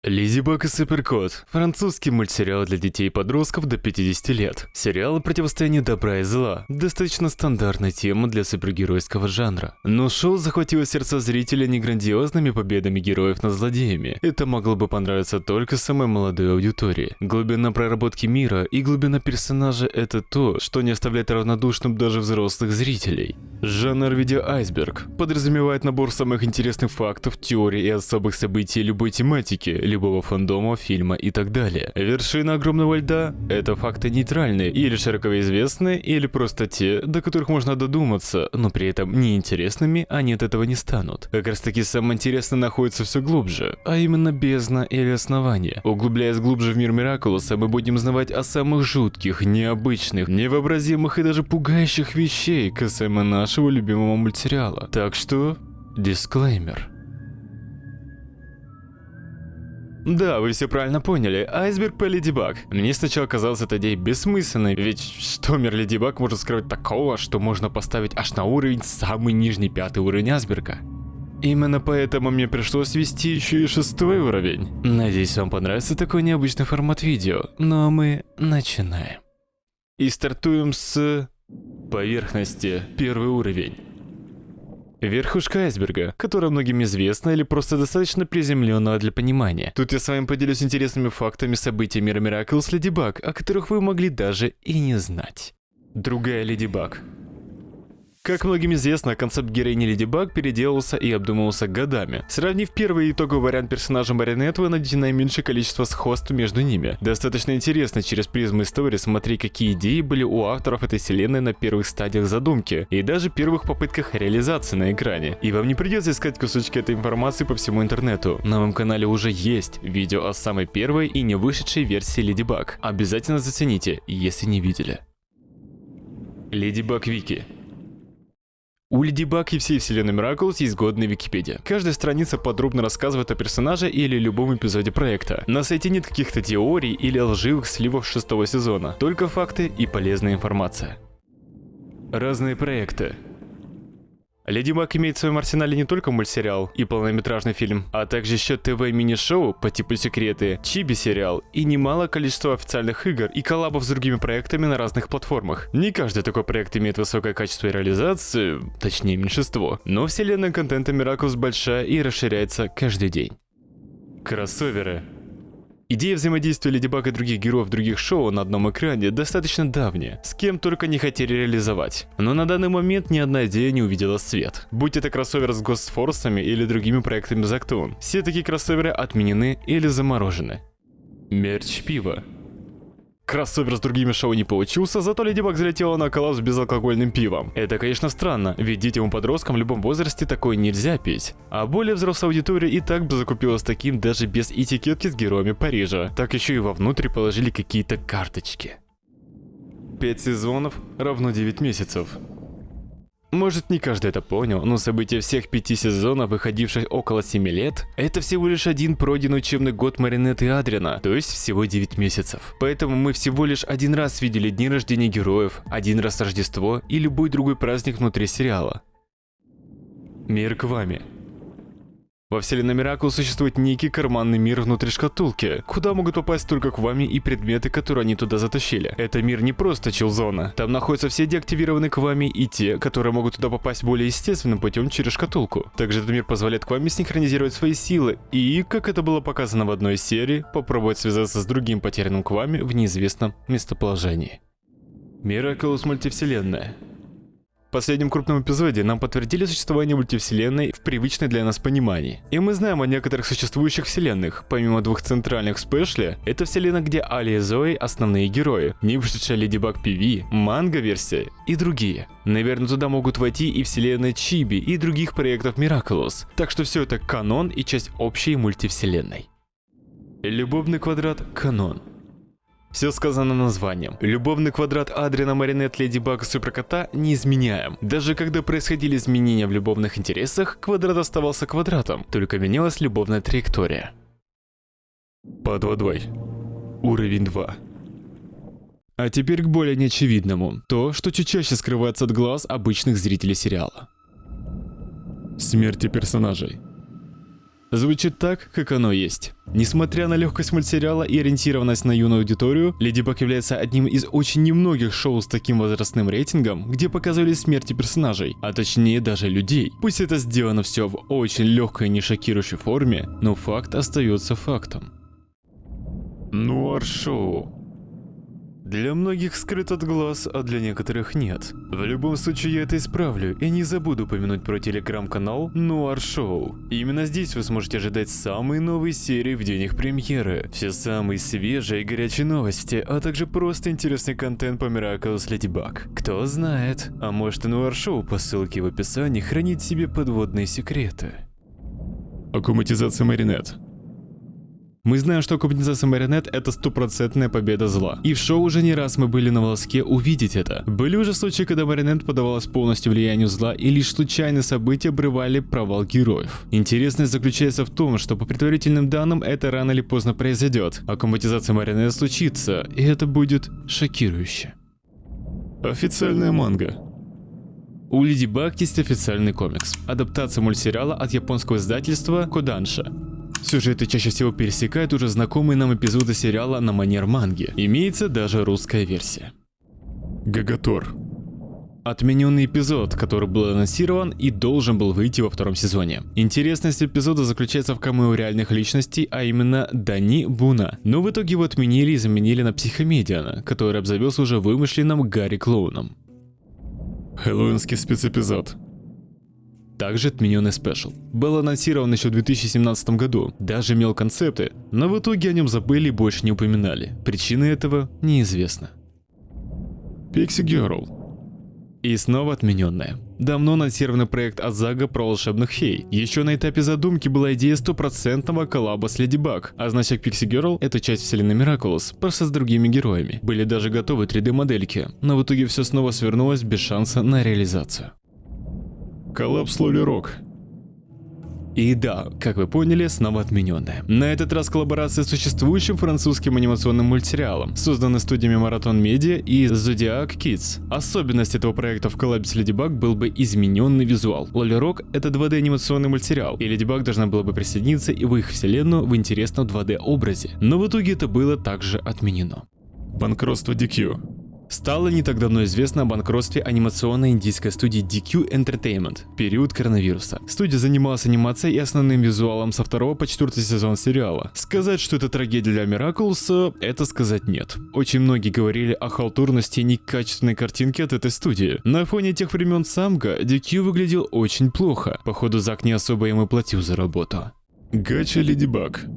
Леди Баг и Суперкот. Французский мультсериал для детей и подростков до 50 лет. Сериал о противостоянии добра и зла. Достаточно стандартная тема для супергеройского жанра. Но шоу захватило сердца зрителя не грандиозными победами героев над злодеями. Это могло бы понравиться только самой молодой аудитории. Глубина проработки мира и глубина персонажа – это то, что не оставляет равнодушным даже взрослых зрителей. Жанр видеоайсберг подразумевает набор самых интересных фактов, теорий и особых событий любой тематики, любого фандома, фильма и так далее. Вершина огромного льда – это факты нейтральные, или широко известные, или просто те, до которых можно додуматься, но при этом неинтересными они от этого не станут. Как раз таки самое интересное находится все глубже, а именно бездна или основание. Углубляясь глубже в мир Миракулуса, мы будем узнавать о самых жутких, необычных, невообразимых и даже пугающих вещей касаемо нашего любимого мультсериала. Так что, дисклеймер. Да, вы все правильно поняли, айсберг по Леди Баг. Мне сначала казалось эта идея бессмысленной, ведь что мир Леди Баг может скрывать такого, что можно поставить аж на уровень самый нижний 5-й уровень айсберга? Именно поэтому мне пришлось ввести еще и 6-й уровень. Надеюсь, вам понравится такой необычный формат видео, но мы начинаем. И стартуем с поверхности, 1-й уровень. Верхушка айсберга, которая многим известна или просто достаточно приземленная для понимания. Тут я с вами поделюсь интересными фактами событий мира Miraculous Леди Баг, о которых вы могли даже и не знать. Другая Леди Баг. Как многим известно, концепт героини Леди Баг переделывался и обдумывался годами. Сравнив первый и итоговый вариант персонажа Маринет, вы найдете наименьшее количество сходств между ними. Достаточно интересно через призму истории смотреть, какие идеи были у авторов этой вселенной на первых стадиях задумки и даже первых попытках реализации на экране. И вам не придется искать кусочки этой информации по всему интернету. На моем канале уже есть видео о самой первой и не вышедшей версии Леди Баг. Обязательно зацените, если не видели. Леди Баг Вики. У Леди Баг и всей вселенной Miraculous есть годная Википедия. Каждая страница подробно рассказывает о персонаже или любом эпизоде проекта. На сайте нет каких-то теорий или лживых сливов 6-го сезона, только факты и полезная информация. Разные проекты. Леди Баг имеет в своем арсенале не только мультсериал и полнометражный фильм, а также еще ТВ-мини-шоу по типу Секреты, Чиби-сериал и немалое количество официальных игр и коллабов с другими проектами на разных платформах. Не каждый такой проект имеет высокое качество реализации, точнее меньшинство, но вселенная контента Miraculous большая и расширяется каждый день. Кроссоверы. Идея взаимодействия Леди Баг и других героев других шоу на одном экране достаточно давняя, с кем только не хотели реализовать. Но на данный момент ни одна идея не увидела свет. Будь это кроссовер с Госфорсами или другими проектами Zachtoon, все такие кроссоверы отменены или заморожены. Мерч пива. Кроссовер с другими шоу не получился, зато Леди Баг залетела на коллаб с безалкогольным пивом. Это, конечно, странно, ведь детям и подросткам в любом возрасте такое нельзя пить. А более взрослая аудитория и так бы закупилась таким даже без этикетки с героями Парижа. Так еще и вовнутрь положили какие-то карточки. 5 сезонов равно 9 месяцев. Может, не каждый это понял, но события всех 5 сезонов, выходивших около 7 лет, это всего лишь один пройденный учебный год Маринет и Адриана, то есть всего 9 месяцев. Поэтому мы всего лишь один раз видели дни рождения героев, один раз Рождество и любой другой праздник внутри сериала. Мир Квами. Во вселенной Miraculous существует некий карманный мир внутри шкатулки, куда могут попасть только Квами и предметы, которые они туда затащили. Это мир не просто чилзона. Там находятся все деактивированные Квами и те, которые могут туда попасть более естественным путем через шкатулку. Также этот мир позволяет Квами синхронизировать свои силы и, как это было показано в одной из серий, попробовать связаться с другим потерянным Квами в неизвестном местоположении. Miraculous мультивселенная. В последнем крупном эпизоде нам подтвердили существование мультивселенной в привычной для нас понимании. И мы знаем о некоторых существующих вселенных. Помимо двух центральных в спешле, это вселенная, где Али и Зои основные герои, не вышедшая Леди Баг PV, манга-версия и другие. Наверное, туда могут войти и вселенная Чиби и других проектов Miraculous. Так что все это канон и часть общей мультивселенной. Любовный квадрат канон. Все сказано названием. Любовный квадрат Адриана, Маринет, Леди Баг и Суперкота не изменяем. Даже когда происходили изменения в любовных интересах, квадрат оставался квадратом, только менялась любовная траектория. Под водой. Уровень 2. А теперь к более неочевидному. То, что чуть чаще скрывается от глаз обычных зрителей сериала. Смерти персонажей. Звучит так, как оно есть. Несмотря на легкость мультсериала и ориентированность на юную аудиторию, Леди Баг является одним из очень немногих шоу с таким возрастным рейтингом, где показывали смерти персонажей, а точнее даже людей. Пусть это сделано все в очень легкой и не шокирующей форме, но факт остается фактом. Нуар-шоу. Для многих скрыт от глаз, а для некоторых нет. В любом случае я это исправлю и не забуду упомянуть про телеграм-канал Нуар Шоу. Именно здесь вы сможете ожидать самые новые серии в день их премьеры, все самые свежие и горячие новости, а также просто интересный контент по Miraculous Ladybug. Кто знает, а может и Нуар Шоу по ссылке в описании хранит в себе подводные секреты. Аккуматизация Маринет. Мы знаем, что компенсация Маринет — это стопроцентная победа зла. И в шоу уже не раз мы были на волоске увидеть это. Были уже случаи, когда Маринет подавалась полностью влиянию зла, и лишь случайные события обрывали провал героев. Интересность заключается в том, что по предварительным данным это рано или поздно произойдет. А компенсация Маринет случится, и это будет шокирующе. Официальная манга. У Леди Баг есть официальный комикс. Адаптация мультсериала от японского издательства Kodansha. Сюжеты чаще всего пересекают уже знакомые нам эпизоды сериала на манер манги. Имеется даже русская версия. Гагатор. Отмененный эпизод, который был анонсирован и должен был выйти во втором сезоне. Интересность эпизода заключается в камео реальных личностей, а именно Дани Буна. Но в итоге его отменили и заменили на Психомедиана, который обзавелся уже вымышленным Гарри Клоуном. Хэллоуинский спецэпизод. Также отмененный спешл. Был анонсирован еще в 2017 году, даже имел концепты, но в итоге о нем забыли и больше не упоминали. Причины этого неизвестны. Pixie Girl. И снова отмененная. Давно анонсированный проект от Зага про волшебных фей. Еще на этапе задумки была идея стопроцентного коллаба с Леди Баг, а значит Pixie Girl — это часть вселенной Miraculous, просто с другими героями. Были даже готовы 3D-модельки, но в итоге все снова свернулось без шанса на реализацию. Коллапс Лоли Рок. И да, как вы поняли, снова отмененная. На этот раз коллаборация с существующим французским анимационным мультсериалом, созданный студиями Marathon Media и Zodiac Kids. Особенность этого проекта в коллабе с Леди Баг был бы измененный визуал. Лоли Рок — это 2D анимационный мультсериал, и Леди Баг должна была бы присоединиться и в их вселенную в интересном 2D образе. Но в итоге это было также отменено. Банкротство DQ. Стало не так давно известно о банкротстве анимационной индийской студии DQ Entertainment в период коронавируса. Студия занималась анимацией и основным визуалом со 2 по 4 сезон сериала. Сказать, что это трагедия для Miraculous, это сказать нет. Очень многие говорили о халтурности и некачественной картинке от этой студии. На фоне тех времен Самга DQ выглядел очень плохо. Походу Зак не особо ему платил за работу. Гача Леди Баг.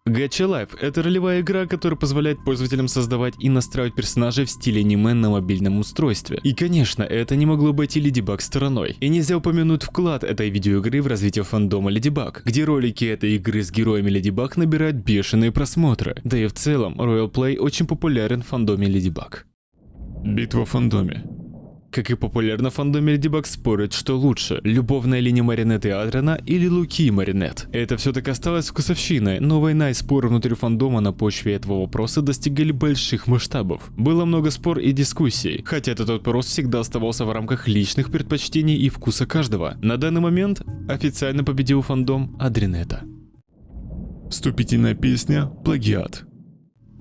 Gacha Life — это ролевая игра, которая позволяет пользователям создавать и настраивать персонажей в стиле аниме на мобильном устройстве. И конечно, это не могло обойти Леди Баг стороной. И нельзя упомянуть вклад этой видеоигры в развитие фандома Леди Баг, где ролики этой игры с героями Леди Баг набирают бешеные просмотры. Да и в целом, Royal Play очень популярен в фандоме Леди Баг. Битва в фандоме. Как и популярно в фандоме Леди Баг спорят, что лучше, любовная линия Маринет и Адрена или Луки и Маринет. Это все так осталось вкусовщиной, но война и споры внутри фандома на почве этого вопроса достигали больших масштабов. Было много спор и дискуссий, хотя этот вопрос всегда оставался в рамках личных предпочтений и вкуса каждого. На данный момент официально победил фандом Адренета. Вступительная песня «Плагиат».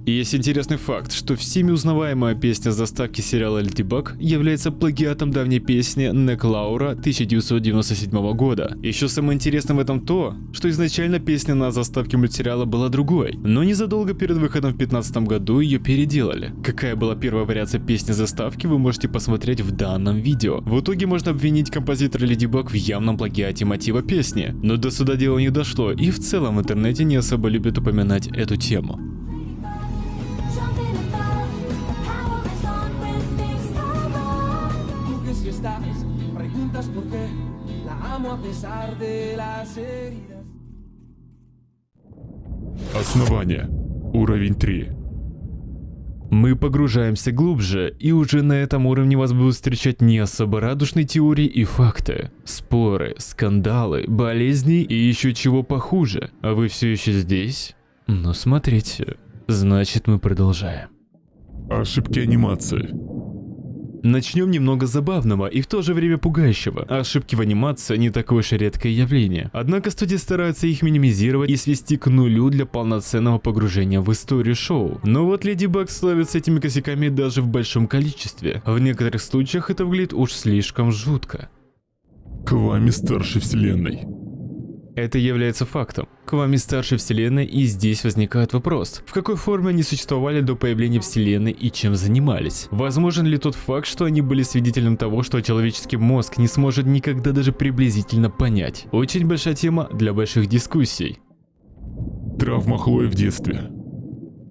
И есть интересный факт, что всеми узнаваемая песня с заставки сериала Леди Баг является плагиатом давней песни Нек Лаура 1997 года. Еще самое интересное в этом то, что изначально песня на заставке мультсериала была другой, но незадолго перед выходом в 2015 году ее переделали. Какая была первая вариация песни заставки, вы можете посмотреть в данном видео. В итоге можно обвинить композитора Леди Баг в явном плагиате мотива песни, но до суда дело не дошло, и в целом в интернете не особо любят упоминать эту тему. Основание. Уровень 3. Мы погружаемся глубже, и уже на этом уровне вас будут встречать не особо радужные теории и факты, споры, скандалы, болезни и еще чего похуже. А вы все еще здесь? Ну смотрите, значит мы продолжаем. Ошибки анимации. Начнем немного забавного и в то же время пугающего. Ошибки в анимации не такое уж и редкое явление. Однако студия старается их минимизировать и свести к нулю для полноценного погружения в историю шоу. Но вот Леди Баг славится этими косяками даже в большом количестве. В некоторых случаях это выглядит уж слишком жутко. Квами старшей вселенной. Это является фактом. Квами старшей вселенной, и здесь возникает вопрос, в какой форме они существовали до появления вселенной и чем занимались? Возможен ли тот факт, что они были свидетелем того, что человеческий мозг не сможет никогда даже приблизительно понять? Очень большая тема для больших дискуссий. Травма Хлои в детстве.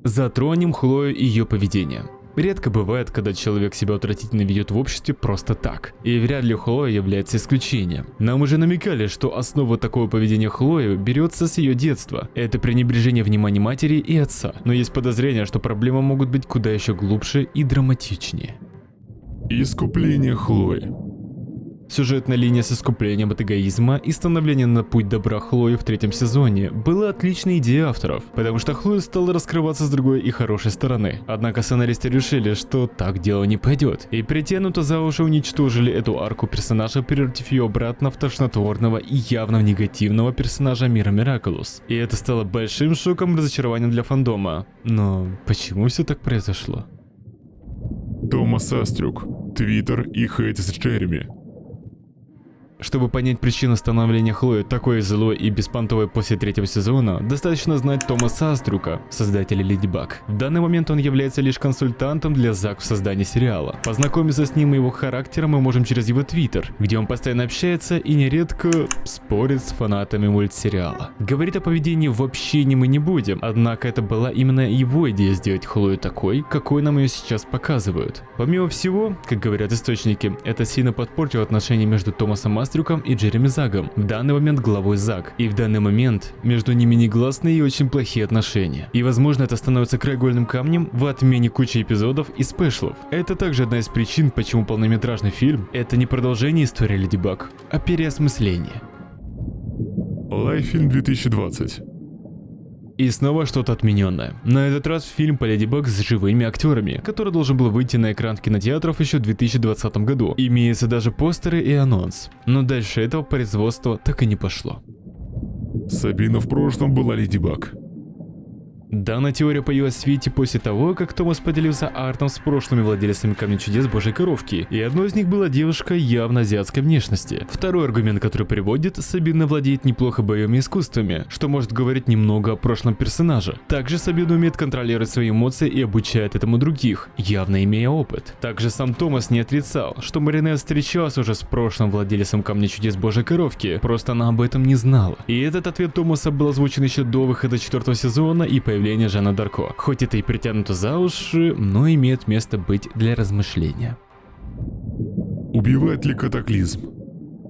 Затронем Хлою и ее поведение. Редко бывает, когда человек себя отвратительно ведет в обществе просто так, и вряд ли Хлоя является исключением. Нам уже намекали, что основа такого поведения Хлои берется с ее детства. Это пренебрежение внимания матери и отца, но есть подозрение, что проблемы могут быть куда еще глубже и драматичнее. Искупление Хлои. Сюжетная линия с искуплением от эгоизма и становлением на путь добра Хлои в третьем сезоне была отличной идеей авторов, потому что Хлоя стала раскрываться с другой и хорошей стороны. Однако сценаристы решили, что так дело не пойдет, и притянуто за уши уничтожили эту арку персонажа, превратив ее обратно в тошнотворного и явно негативного персонажа Мира Мираculous. И это стало большим шоком и разочарованием для фандома. Но почему все так произошло? Томас Астрюк. Твиттер и хейт с Джереми. Чтобы понять причину становления Хлои такой злой и беспонтовой после третьего сезона, достаточно знать Томаса Астрюка, создателя Леди Баг. В данный момент он является лишь консультантом для Зак в создании сериала. Познакомиться с ним и его характером мы можем через его твиттер, где он постоянно общается и нередко спорит с фанатами мультсериала. Говорить о поведении вообще мы не будем, однако это была именно его идея сделать Хлою такой, какой нам ее сейчас показывают. Помимо всего, как говорят источники, это сильно подпортило отношения между Томасом Астрюком и Джереми Загом, в данный момент главой Зак, и в данный момент между ними негласные и очень плохие отношения. И возможно это становится краеугольным камнем в отмене кучи эпизодов и спешлов. Это также одна из причин, почему полнометражный фильм — это не продолжение истории Леди Баг, а переосмысление. Лайффильм 2020. И снова что-то отмененное. На этот раз фильм по Леди Баг с живыми актерами, который должен был выйти на экран кинотеатров еще в 2020 году. Имеются даже постеры и анонс. Но дальше этого производства так и не пошло. Сабина в прошлом была Леди Баг. Данная теория появилась в свете после того, как Томас поделился артом с прошлыми владельцами Камня Чудес Божьей Коровки, и одной из них была девушка явно азиатской внешности. Второй аргумент, который приводит, Сабина владеет неплохо боевыми искусствами, что может говорить немного о прошлом персонажа. Также Сабина умеет контролировать свои эмоции и обучает этому других, явно имея опыт. Также сам Томас не отрицал, что Маринель встречался уже с прошлым владельцем Камня Чудес Божьей Коровки, просто она об этом не знала. И этот ответ Томаса был озвучен еще до выхода 4-го сезона и появления Жанны Дарко. Хоть это и притянуто за уши, но имеет место быть для размышления. Убивает ли катаклизм?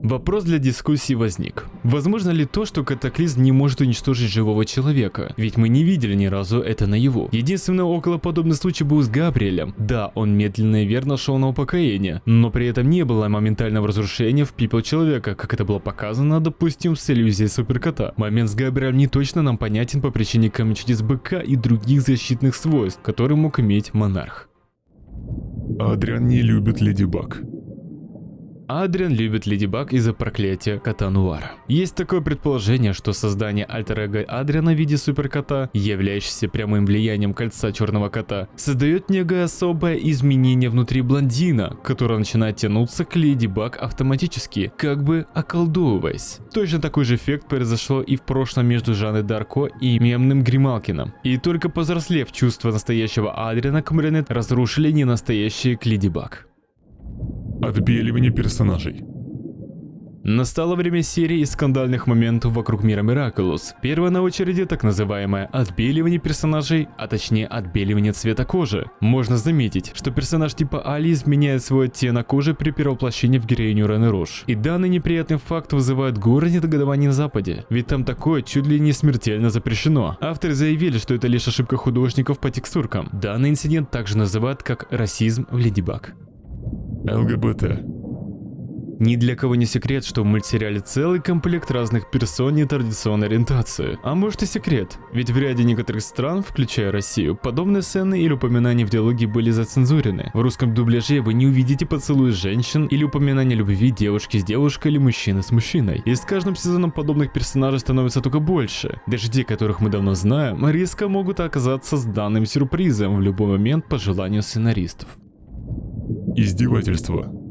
Вопрос для дискуссии возник. Возможно ли то, что катаклизм не может уничтожить живого человека? Ведь мы не видели ни разу это наяву. Единственный околоподобный случай был с Габриэлем. Да, он медленно и верно шел на упокоение, но при этом не было моментального разрушения в пепел человека, как это было показано, допустим, с иллюзией суперкота. Момент с Габриэлем не точно нам понятен по причине Камня Чудес быка и других защитных свойств, которые мог иметь монарх. Адриан не любит Леди Баг. Адриан любит Леди Баг из-за проклятия кота Нуара. Есть такое предположение, что создание альтер-эго Адриана в виде суперкота, являющийся прямым влиянием кольца черного кота, создает некое особое изменение внутри блондина, которое начинает тянуться к Леди Баг автоматически, как бы околдовываясь. Точно такой же эффект произошло и в прошлом между Жанной Дарко и мемным Грималкином. И только повзрослев, чувства настоящего Адриана к Маринет разрушили ненастоящие к Леди Баг. Отбеливание персонажей. Настало время серии из скандальных моментов вокруг Мира Miraculous. Первое на очереди так называемое отбеливание персонажей, а точнее отбеливание цвета кожи. Можно заметить, что персонаж типа Али изменяет свой оттенок кожи при перевоплощении в героиню Рене Руш. И данный неприятный факт вызывает горы недогодований на Западе, ведь там такое чуть ли не смертельно запрещено. Авторы заявили, что это лишь ошибка художников по текстуркам. Данный инцидент также называют как расизм в Леди Баг. ЛГБТ. Ни для кого не секрет, что в мультсериале целый комплект разных персон нетрадиционной ориентации. А может и секрет, ведь в ряде некоторых стран, включая Россию, подобные сцены или упоминания в диалоге были зацензурены. В русском дубляже вы не увидите поцелуй женщин или упоминания любви девушки с девушкой или мужчины с мужчиной. И с каждым сезоном подобных персонажей становится только больше. Даже те, которых мы давно знаем, резко могут оказаться с данным сюрпризом в любой момент по желанию сценаристов. Издевательство.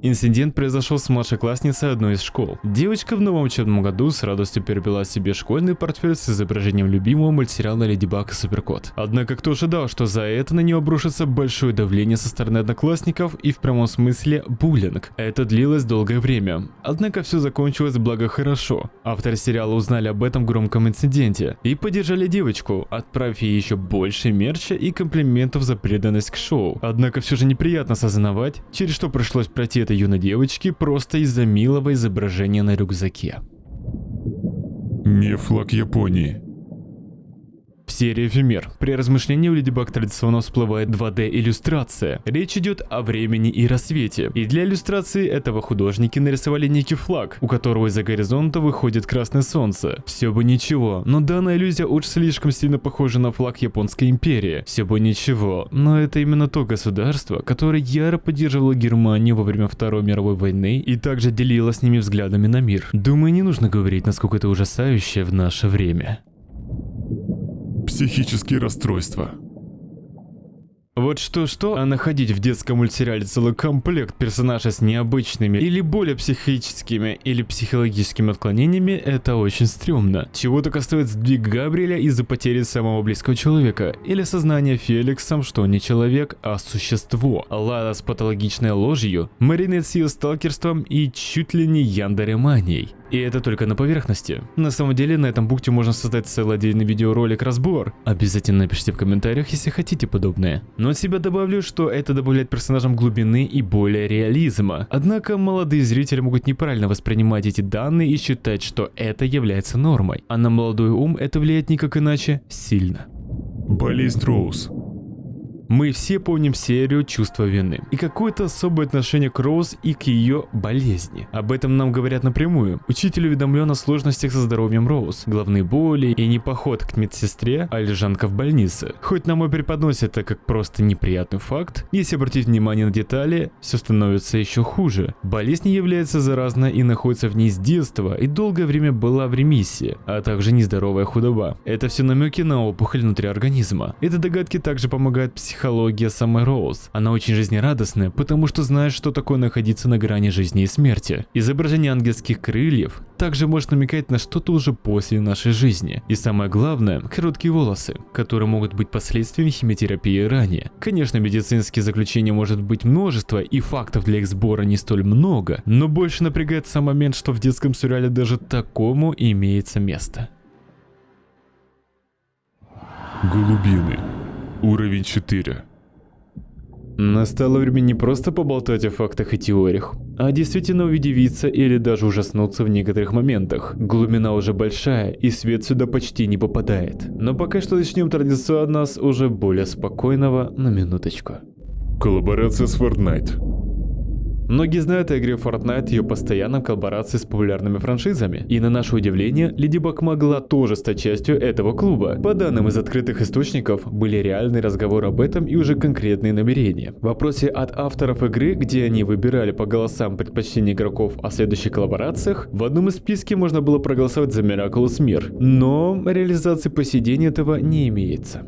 Инцидент произошел с младшеклассницей одной из школ. Девочка в новом учебном году с радостью перебила себе школьный портфель с изображением любимого мультсериала Леди Баг и Суперкот. Однако кто ожидал, что за это на нее обрушится большое давление со стороны одноклассников и в прямом смысле буллинг. Это длилось долгое время. Однако все закончилось благо хорошо. Авторы сериала узнали об этом громком инциденте и поддержали девочку, отправив ей еще больше мерча и комплиментов за преданность к шоу. Однако все же неприятно осознавать, через что пришлось пройти этой юной девочке просто из-за милого изображения на рюкзаке. Не флаг Японии. В серии «Эфемер» при размышлении у Леди Баг традиционно всплывает 2D-иллюстрация. Речь идет о времени и рассвете. И для иллюстрации этого художники нарисовали некий флаг, у которого из-за горизонта выходит красное солнце. Все бы ничего, но данная иллюзия уж слишком сильно похожа на флаг Японской империи. Все бы ничего, но это именно то государство, которое яро поддерживало Германию во время Второй мировой войны и также делило с ними взглядами на мир. Думаю, не нужно говорить, насколько это ужасающе в наше время. Психические расстройства. Вот что-что, а находить в детском мультсериале целый комплект персонажей с необычными или более психическими или психологическими отклонениями — это очень стрёмно. Чего только стоит сдвиг Габриэля из-за потери самого близкого человека, или сознание Феликсом, что он не человек, а существо, Лара с патологичной ложью, Маринет с ее сталкерством и чуть ли не яндереманией. И это только на поверхности. На самом деле на этом пункте можно создать целый отдельный видеоролик-разбор. Обязательно напишите в комментариях, если хотите подобное. Но от себя добавлю, что это добавляет персонажам глубины и более реализма. Однако молодые зрители могут неправильно воспринимать эти данные и считать, что это является нормой. А на молодой ум это влияет никак иначе сильно. Болезнь Роуз. Мы все помним серию «Чувство вины» и какое-то особое отношение к Роуз и к ее болезни. Об этом нам говорят напрямую. Учитель уведомлен о сложностях со здоровьем Роуз, головные боли и не поход к медсестре, а лежанка в больнице. Хоть нам и преподносят это как просто неприятный факт, если обратить внимание на детали, все становится еще хуже. Болезнь является заразной и находится в ней с детства и долгое время была в ремиссии, а также нездоровая худоба. Это все намеки на опухоль внутри организма. Эти догадки также помогают психология самой Роуз. Она очень жизнерадостная, потому что знает, что такое находиться на грани жизни и смерти. Изображение ангельских крыльев также может намекать на что-то уже после нашей жизни. И самое главное, короткие волосы, которые могут быть последствием химиотерапии ранее. Конечно, медицинские заключения может быть множество, и фактов для их сбора не столь много, но больше напрягает сам момент, что в детском сериале даже такому имеется место. Голубины. Уровень 4. Настало время не просто поболтать о фактах и теориях, а действительно удивиться или даже ужаснуться в некоторых моментах. Глубина уже большая, и свет сюда почти не попадает. Но пока что начнем традиционно с уже более спокойного на минуточку. Коллаборация с Fortnite. Многие знают о игре Fortnite и ее постоянной коллаборации с популярными франшизами. И на наше удивление, Леди Баг могла тоже стать частью этого клуба. По данным из открытых источников, были реальные разговоры об этом и уже конкретные намерения. В вопросе от авторов игры, где они выбирали по голосам предпочтения игроков о следующих коллаборациях, в одном из списков можно было проголосовать за Miraculous Мир. Но реализации по сей день этого не имеется.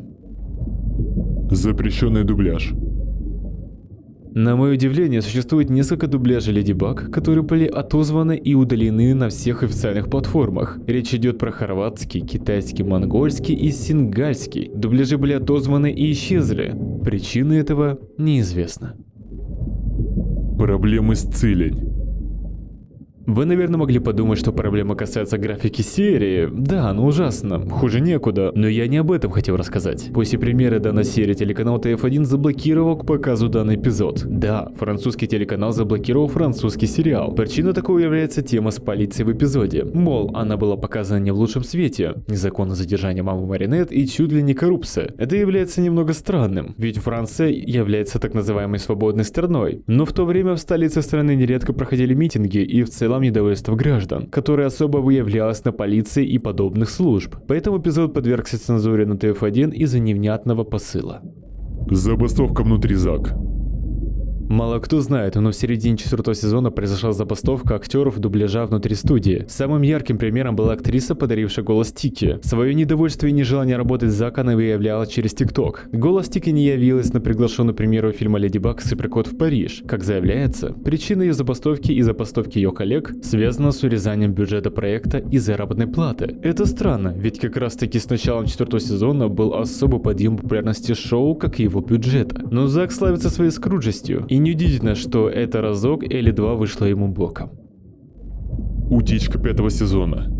Запрещенный дубляж. На мое удивление, существует несколько дубляжей Леди Баг, которые были отозваны и удалены на всех официальных платформах. Речь идет про хорватский, китайский, монгольский и сингальский. Дубляжи были отозваны и исчезли. Причины этого неизвестны. Проблемы с Цилень. Вы, наверное, могли подумать, что проблема касается графики серии. Да, она ужасна, хуже некуда, но я не об этом хотел рассказать. После премьеры данной серии телеканал TF1 заблокировал к показу данный эпизод. Да, французский телеканал заблокировал французский сериал. Причиной такого является тема с полицией в эпизоде. Мол, она была показана не в лучшем свете. Незаконное задержание мамы Маринет и чуть ли не коррупция. Это является немного странным, ведь Франция является так называемой свободной страной. Но в то время в столице страны нередко проходили митинги и в целом недовольство граждан, которое особо выявлялось на полиции и подобных служб. Поэтому эпизод подвергся цензуре на TF1 из-за невнятного посыла. Забастовка внутри ЗАГ. Мало кто знает, но в середине 4-го сезона произошла забастовка актеров дубляжа внутри студии. Самым ярким примером была актриса, подарившая голос Тики. Свое недовольство и нежелание работать с Зак она выявляла через ТикТок. Голос Тики не явилась на приглашенную премьеру фильма «Леди Баг. Суперкот в Париж». Как заявляется, причина ее забастовки и забастовки ее коллег связана с урезанием бюджета проекта и заработной платы. Это странно, ведь как раз таки с началом 4-го сезона был особый подъем популярности шоу, как и его бюджета. Но Зак славится своей скруджестью. И неудивительно, что это разок или два вышло ему боком. Утечка 5-го сезона.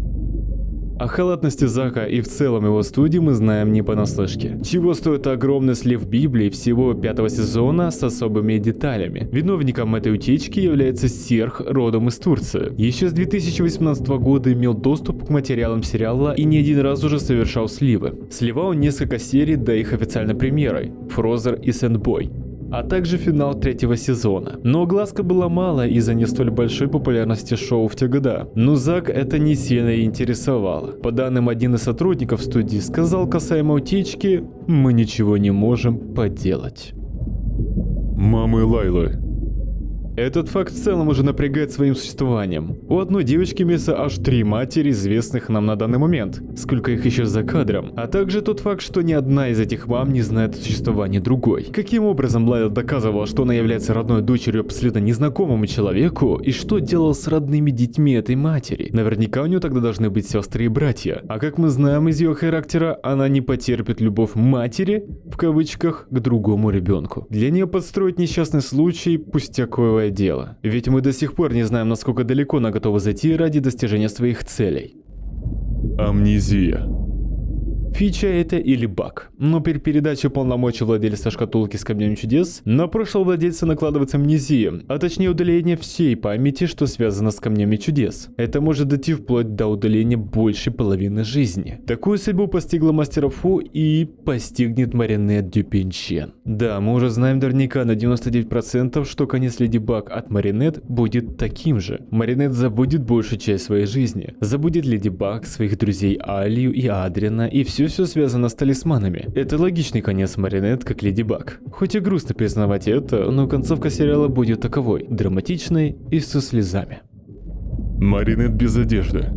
О халатности Зака и в целом его студии мы знаем не понаслышке. Чего стоит огромный слив Библии всего 5-го сезона с особыми деталями. Виновником этой утечки является Серх, родом из Турции. Еще с 2018 года имел доступ к материалам сериала и не один раз уже совершал сливы. Сливал несколько серий до их официальной премьеры – Фрозер и Сэндбой, а также финал 3-го сезона. Но огласка была мало из-за не столь большой популярности шоу в те года. Но Зак это не сильно интересовало. По данным один из сотрудников студии сказал касаемо утечки: «Мы ничего не можем поделать». Мамы Лайлы. Этот факт в целом уже напрягает своим существованием. У одной девочки имеется аж 3 матери, известных нам на данный момент. Сколько их еще за кадром. А также тот факт, что ни одна из этих мам не знает о существовании другой. Каким образом Лайла доказывала, что она является родной дочерью абсолютно незнакомому человеку, и что делал с родными детьми этой матери? Наверняка у нее тогда должны быть сестры и братья. А как мы знаем из ее характера, она не потерпит любовь матери, в кавычках, к другому ребенку. Для нее подстроить несчастный случай – пустяковое дело. Ведь мы до сих пор не знаем, насколько далеко она готова зайти ради достижения своих целей. Амнезия. Фича это или баг. Но при передаче полномочий владельца шкатулки с камнями чудес на прошлого владельца накладывается амнезия, а точнее удаление всей памяти, что связано с камнями чудес. Это может дойти вплоть до удаления большей половины жизни. Такую судьбу постигла мастера Фу и постигнет Маринет Дюпинчен. Да, мы уже знаем наверняка на 99%, что конец Леди Баг от Маринет будет таким же. Маринет забудет большую часть своей жизни. Забудет Леди Баг, своих друзей Алию и Адриана и все связано с талисманами. Это логичный конец Маринет как Леди Баг. Хоть и грустно признавать это, но концовка сериала будет таковой, драматичной и со слезами. Маринет без одежды.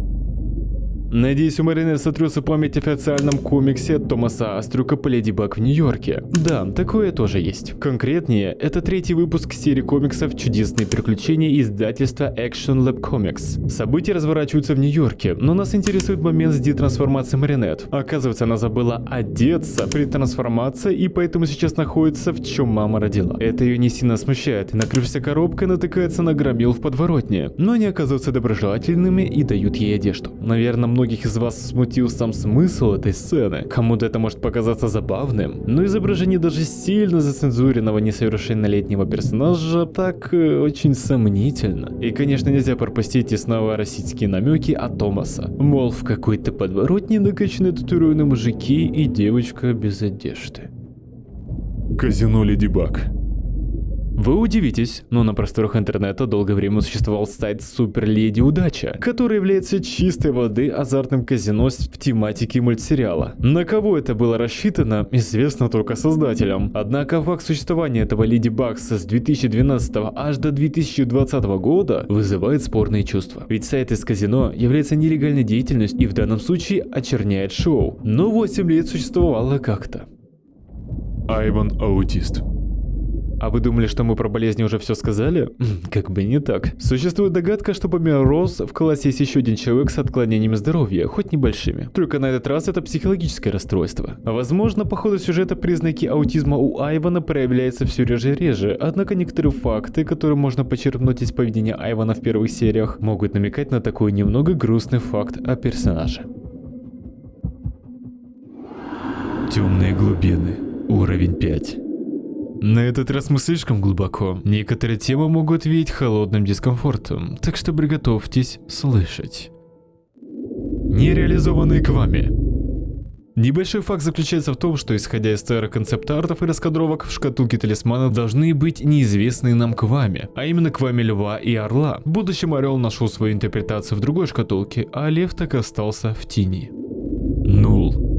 Надеюсь, у Маринет сотрется память о официальном комиксе Томаса Астрюка по Леди Баг в Нью-Йорке. Да, такое тоже есть. Конкретнее, это 3-й выпуск серии комиксов «Чудесные приключения» издательства Action Lab Comics. События разворачиваются в Нью-Йорке, но нас интересует момент с детрансформацией Маринет. Оказывается, она забыла одеться при трансформации и поэтому сейчас находится в чем мама родила. Это ее не сильно смущает. Накрывшись коробкой, натыкается на громил в подворотне, но они оказываются доброжелательными и дают ей одежду. Наверное, многих из вас смутил сам смысл этой сцены. Кому-то это может показаться забавным, но изображение даже сильно зацензуренного несовершеннолетнего персонажа так очень сомнительно. И конечно нельзя пропустить и снова российские намеки от Томаса. Мол, в какой-то подворотне накачаны татуированные мужики и девочка без одежды. Казино Леди Баг. Вы удивитесь, но на просторах интернета долгое время существовал сайт Супер Леди Удача, который является чистой воды азартным казино в тематике мультсериала. На кого это было рассчитано, известно только создателям. Однако факт существования этого Леди Багса с 2012 аж до 2020 года вызывает спорные чувства. Ведь сайт из казино является нелегальной деятельностью и в данном случае очерняет шоу. Но 8 лет существовало как-то. Айван Аутист. А вы думали, что мы про болезни уже все сказали? Как бы не так. Существует догадка, что помимо Роуз в классе есть еще один человек с отклонениями здоровья, хоть небольшими. Только на этот раз это психологическое расстройство. Возможно, по ходу сюжета признаки аутизма у Айвана проявляются все реже и реже, однако некоторые факты, которые можно почерпнуть из поведения Айвана в первых сериях, могут намекать на такой немного грустный факт о персонаже. Темные глубины. Уровень 5. На этот раз мы слишком глубоко. Некоторые темы могут веять холодным дискомфортом, так что приготовьтесь слышать. Нереализованные Квами. Небольшой факт заключается в том, что исходя из старых концепт-артов и раскадровок, в шкатулке талисманов должны быть неизвестные нам Квами, а именно Квами Льва и Орла. В будущем Орел нашел свою интерпретацию в другой шкатулке, а Лев так и остался в тени. Нул.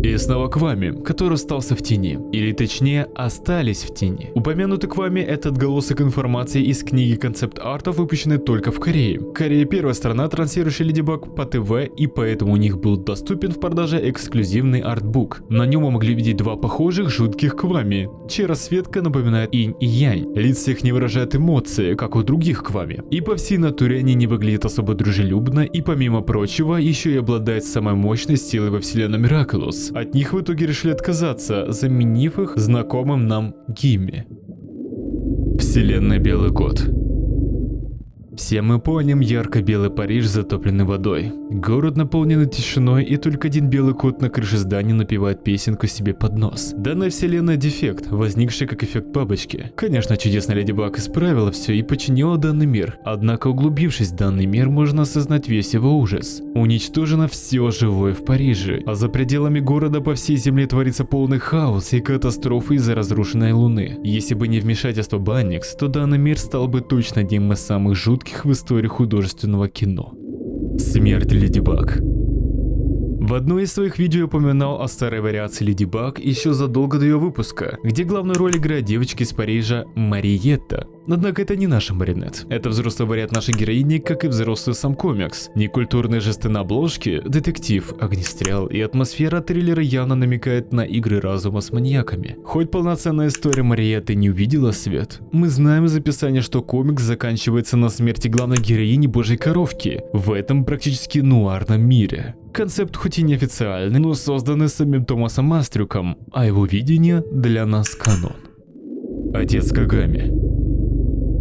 И снова Квами, который остался в тени, или точнее остались в тени. Упомянутый Квами — это отголосок информации из книги концепт-артов, выпущенной только в Корее. Корея — первая страна, транслирующая Леди Баг по ТВ, и поэтому у них был доступен в продаже эксклюзивный артбук. На нем мы могли видеть два похожих жутких Квами, чья расцветка напоминает инь и янь. Лица их не выражают эмоции, как у других Квами. И по всей натуре они не выглядят особо дружелюбно, и помимо прочего, еще и обладают самой мощной силой во вселенной Мираculous. От них в итоге решили отказаться, заменив их знакомым нам Гимми. Вселенная Белый Кот. Все мы помним ярко-белый Париж, затопленный водой. Город наполнен тишиной, и только один белый кот на крыше здания напевает песенку себе под нос. Данная вселенная — дефект, возникший как эффект бабочки. Конечно, чудесная Леди Баг исправила все и починила данный мир. Однако, углубившись в данный мир, можно осознать весь его ужас. Уничтожено все живое в Париже, а за пределами города по всей земле творится полный хаос и катастрофы из-за разрушенной луны. Если бы не вмешательство Банникс, то данный мир стал бы точно одним из самых жутких в истории художественного кино. Смерть Леди Баг. В одной из своих видео я упоминал о старой вариации Леди Баг еще задолго до ее выпуска, где главную роль играет девочка из Парижа Мариетта. Однако это не наша Маринет. Это взрослый вариант нашей героини, как и взрослый сам комикс. Некультурные жесты на обложке, детектив, огнестрел и атмосфера триллера явно намекает на игры разума с маньяками. Хоть полноценная история Мариетты не увидела свет, мы знаем из описания, что комикс заканчивается на смерти главной героини Божьей коровки в этом практически нуарном мире. Концепт хоть и неофициальный, но созданный самим Томасом Мастрюком, а его видение для нас канон. Отец Кагами.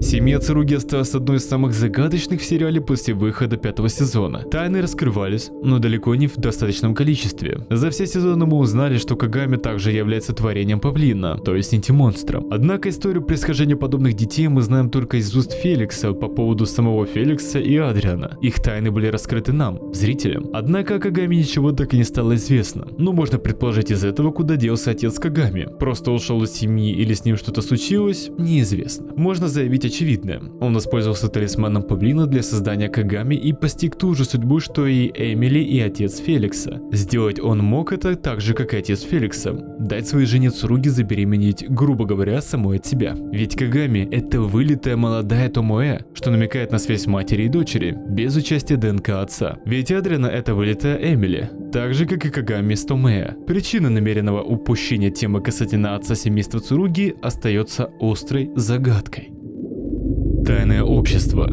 Семья Цуруги осталась одной из самых загадочных в сериале после выхода 5-го сезона. Тайны раскрывались, но далеко не в достаточном количестве. За все сезоны мы узнали, что Кагами также является творением павлина, то есть интимонстром. Однако историю происхождения подобных детей мы знаем только из уст Феликса по поводу самого Феликса и Адриана. Их тайны были раскрыты нам, зрителям. Однако о Кагами ничего так и не стало известно. Но можно предположить из этого, куда делся отец Кагами. Просто ушел из семьи или с ним что-то случилось, неизвестно. Можно заявить очевидное. Он воспользовался талисманом павлина для создания Кагами и постиг ту же судьбу, что и Эмили и отец Феликса. Сделать он мог это так же, как и отец Феликса. Дать своей жене Цуруги забеременеть, грубо говоря, самой от себя. Ведь Кагами — это вылитая молодая Томоэ, что намекает на связь матери и дочери, без участия ДНК отца. Ведь Адриана — это вылитая Эмили, так же, как и Кагами с Томоэ. Причина намеренного упущения темы касательно отца семейства Цуруги остается острой загадкой. Тайное общество.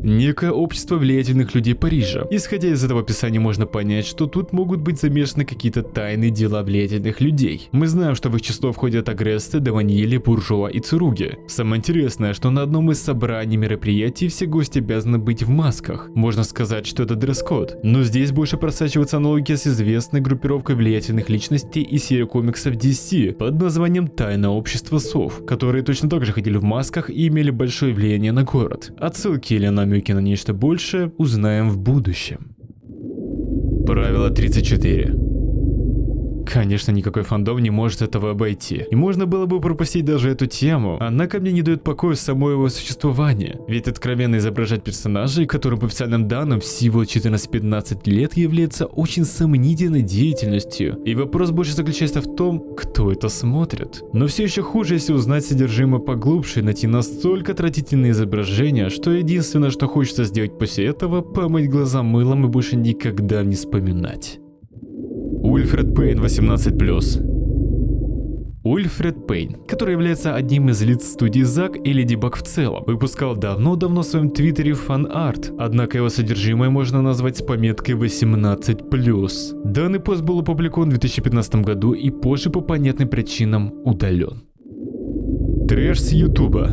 Некое общество влиятельных людей Парижа. Исходя из этого описания, можно понять, что тут могут быть замешаны какие-то тайные дела влиятельных людей. Мы знаем, что в их число входят Агресте, Деваньели, Буржуа и Цуруги. Самое интересное, что на одном из собраний мероприятий все гости обязаны быть в масках. Можно сказать, что это дресс-код. Но здесь больше просачивается аналогия с известной группировкой влиятельных личностей из серии комиксов DC под названием Тайное общество сов, которые точно так же ходили в масках и имели большое влияние на город. Отсылки или намеки на нечто большее узнаем в будущем. Правило 34. Конечно, никакой фандом не может этого обойти. И можно было бы пропустить даже эту тему. Однако мне не дает покоя само его существование. Ведь откровенно изображать персонажей, которым по официальным данным всего 14-15 лет, является очень сомнительной деятельностью. И вопрос больше заключается в том, кто это смотрит. Но все еще хуже, если узнать содержимое поглубже и найти настолько отвратительные изображения, что единственное, что хочется сделать после этого, помыть глаза мылом и больше никогда не вспоминать. Уильфред Пейн 18+. Ульфред Пейн, который является одним из лиц студии Зак и Леди Баг в целом, выпускал давно-давно в своем твиттере фан-арт, однако его содержимое можно назвать с пометкой 18+. Данный пост был опубликован в 2015 году и позже по понятным причинам удален. Трэш с Ютуба.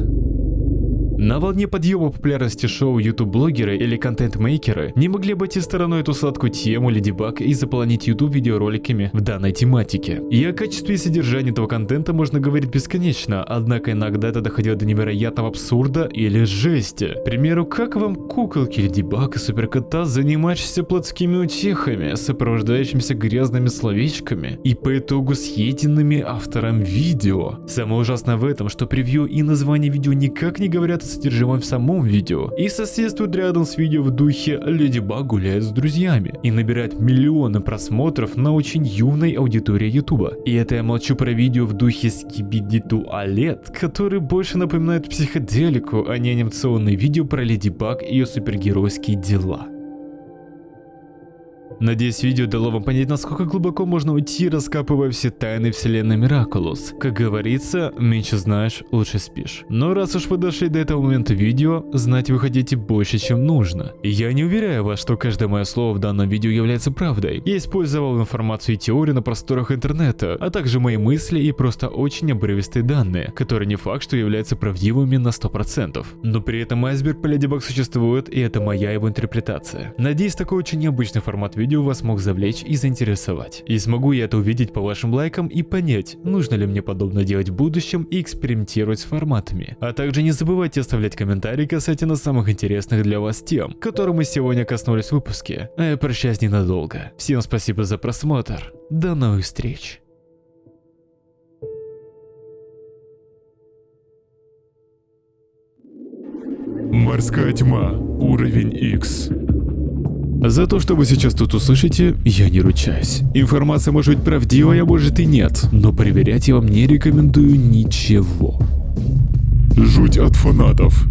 На волне подъема популярности шоу YouTube-блогеры или контент-мейкеры не могли обойти стороной эту сладкую тему Леди Баг и заполонить YouTube видеороликами в данной тематике. И о качестве и содержании этого контента можно говорить бесконечно, однако иногда это доходило до невероятного абсурда или жести. К примеру, как вам куколки Леди Баг и Суперкота, занимающиеся плотскими утехами, сопровождающимися грязными словечками и по итогу съеденными автором видео. Самое ужасное в этом, что превью и название видео никак не говорят о содержимом в самом видео и соседствует рядом с видео в духе «Леди Баг гуляет с друзьями» и набирает миллионы просмотров на очень юной аудитории ютуба. И это я молчу про видео в духе Skibidi Toilet, который больше напоминает психоделику, а не анимационные видео про Леди Баг и ее супергеройские дела. Надеюсь, видео дало вам понять, насколько глубоко можно уйти, раскапывая все тайны вселенной Miraculous. Как говорится, меньше знаешь, лучше спишь. Но раз уж вы дошли до этого момента видео, знать вы хотите больше, чем нужно. Я не уверяю вас, что каждое мое слово в данном видео является правдой. Я использовал информацию и теорию на просторах интернета, а также мои мысли и просто очень обрывистые данные, которые не факт, что являются правдивыми на 100%. Но при этом айсберг по Леди Баг существует, и это моя его интерпретация. Надеюсь, такой очень необычный формат видео вас мог завлечь и заинтересовать. И смогу я это увидеть по вашим лайкам и понять, нужно ли мне подобно делать в будущем и экспериментировать с форматами. А также не забывайте оставлять комментарии касательно самых интересных для вас тем, которые мы сегодня коснулись в выпуске. А я прощаюсь ненадолго. Всем спасибо за просмотр. До новых встреч. Морская тьма. Уровень X. За то, что вы сейчас тут услышите, я не ручаюсь. Информация может быть правдивой, а может и нет, но проверять я вам не рекомендую ничего. Жуть от фанатов.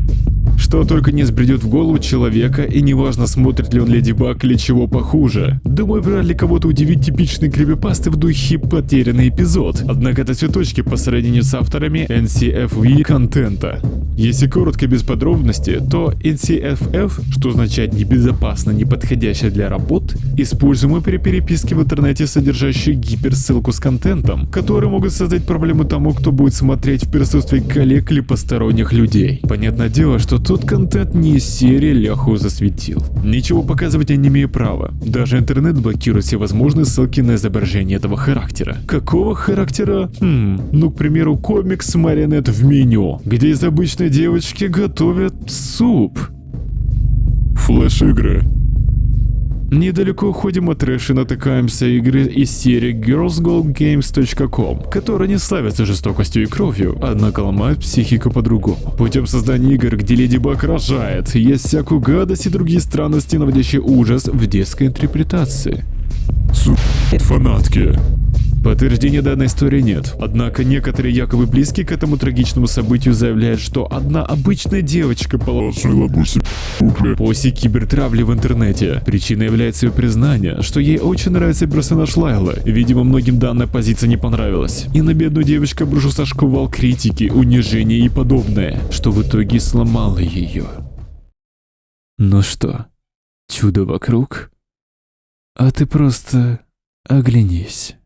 Что только не сбредет в голову человека, и неважно, смотрит ли он Леди Баг или чего похуже. Думаю, вряд ли кого-то удивит типичный крипипасты в духе «Потерянный эпизод». Однако это цветочки по сравнению с авторами NCFV контента. Если коротко без подробностей, то NCFF, что означает небезопасно, неподходящее для работ, используемые при переписке в интернете, содержащие гиперссылку с контентом, которые могут создать проблемы тому, кто будет смотреть в присутствии коллег или посторонних людей. Понятное дело, что тот контент не из серии «Ляху засветил». Ничего показывать я не имею права. Даже интернет блокирует все возможные ссылки на изображение этого характера. Какого характера? Ну, к примеру, комикс «Марионет в меню», где из обычной девочки готовят суп. Флэш-игры. Недалеко уходим от трэша и натыкаемся игры из серии girlsgogames.com, которые не славятся жестокостью и кровью, однако ломают психику по-другому. Путем создания игр, где Леди Баг рожает, есть всякую гадость и другие странности, наводящие ужас в детской интерпретации. Фанатки. Подтверждения данной истории нет, однако некоторые якобы близкие к этому трагичному событию заявляют, что одна обычная девочка Положила после кибертравли в интернете. Причиной является ее признание, что ей очень нравится персонаж Лайлы. Видимо, многим данная позиция не понравилась. И на бедную девочку обрушился шквал критики, унижения и подобное, что в итоге сломало ее. Ну что, чудо вокруг? А ты просто оглянись.